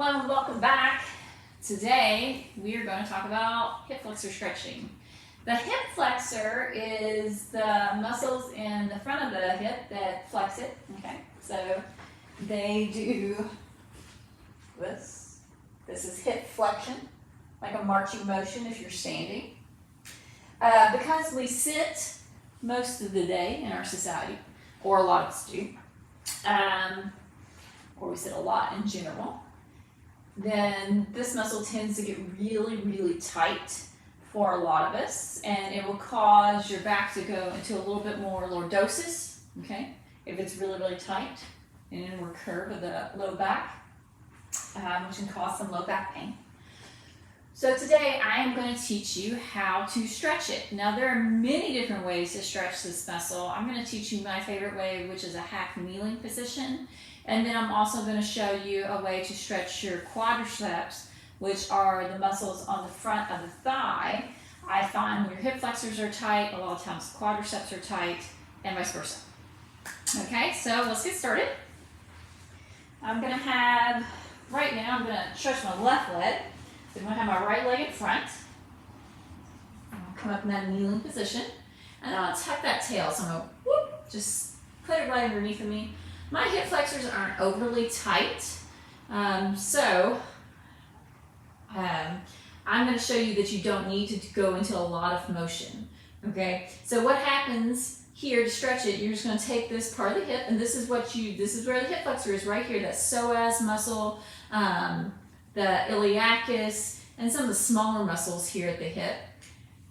Hello and welcome back. Today we are going to talk about hip flexor stretching. The hip flexor is the muscles in the front of the hip that flex it. Okay, so they do this. This is hip flexion, like a marching motion if you're standing. Because we sit most of the day in our society, or a lot of us do, or we sit a lot in general, then this muscle tends to get really, really tight for a lot of us, and it will cause your back to go into a little bit more lordosis, okay, if it's really, really tight, an inward curve of the low back, which can cause some low back pain. So today I am going to teach you how to stretch it. Now there are many different ways to stretch this muscle. I'm going to teach you my favorite way, which is a half kneeling position. And then I'm also going to show you a way to stretch your quadriceps, which are the muscles on the front of the thigh. I find when your hip flexors are tight, a lot of times quadriceps are tight, and vice versa. Okay, so let's get started. I'm going to have, right now I'm going to stretch my left leg. So I'm going to have my right leg in front. I'll come up in that kneeling position. And I'll tuck that tail. So I'm going to whoop, just put it right underneath of me. My hip flexors aren't overly tight. I'm going to show you that you don't need to go into a lot of motion. Okay? So what happens here to stretch it, you're just going to take this part of the hip, and this is where the hip flexor is right here, that psoas muscle, the iliacus, and some of the smaller muscles here at the hip.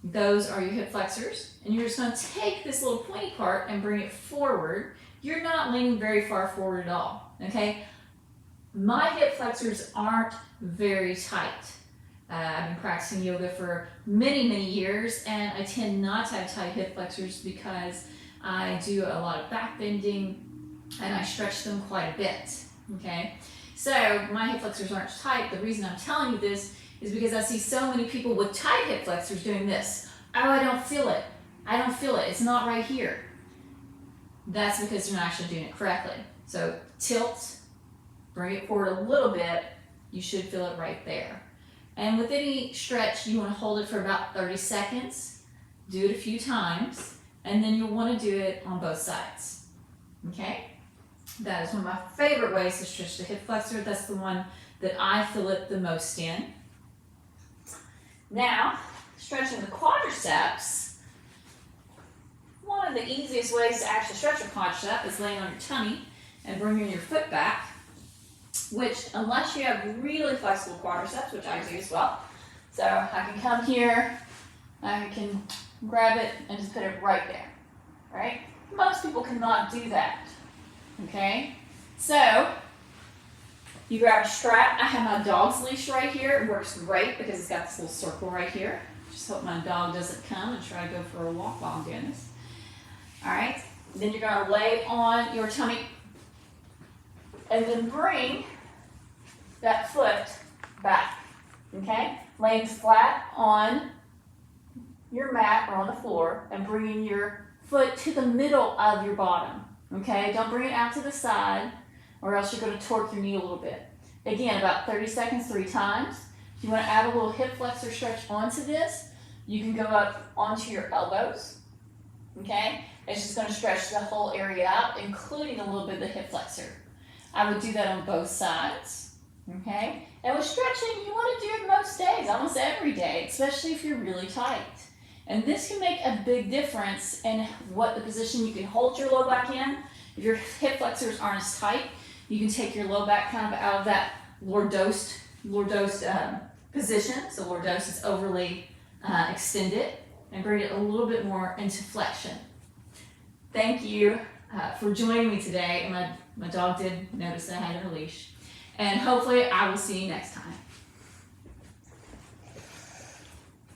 Those are your hip flexors. And you're just going to take this little pointy part and bring it forward. You're not leaning very far forward at all, okay? My hip flexors aren't very tight. I've been practicing yoga for many, many years, and I tend not to have tight hip flexors because I do a lot of back bending and I stretch them quite a bit, okay? So my hip flexors aren't tight. The reason I'm telling you this is because I see so many people with tight hip flexors doing this. Oh, I don't feel it. I don't feel it. It's not right here. That's because they're not actually doing it correctly. So tilt, bring it forward a little bit. You should feel it right there. And with any stretch, you want to hold it for about 30 seconds. Do it a few times. And then you'll want to do it on both sides. Okay? That is one of my favorite ways to stretch the hip flexor. That's the one that I feel it the most in. Now, stretching the quadriceps. One of the easiest ways to actually stretch your quadricep is laying on your tummy and bringing your foot back, which unless you have really flexible quadriceps, which I do as well. So I can come here, I can grab it and just put it right there, right? Most people cannot do that. Okay, so you grab a strap. I have my dog's leash right here. It works great because it's got this little circle right here. Just hope my dog doesn't come and try to go for a walk while I'm doing this. All right, then you're going to lay on your tummy and then bring that foot back. Okay, laying flat on your mat or on the floor and bringing your foot to the middle of your bottom. Okay, don't bring it out to the side or else you're going to torque your knee a little bit. Again, about 30 seconds, 3 times. If you want to add a little hip flexor stretch onto this, you can go up onto your elbows. Okay, it's just going to stretch the whole area out, including a little bit of the hip flexor. I would do that on both sides. Okay, and with stretching, you want to do it most days, almost every day, especially if you're really tight. And this can make a big difference in what the position you can hold your low back in. If your hip flexors aren't as tight, you can take your low back kind of out of that lordosed position. So lordosis is overly extended, and bring it a little bit more into flexion. Thank you for joining me today. My dog did notice that I had her leash. And hopefully I will see you next time.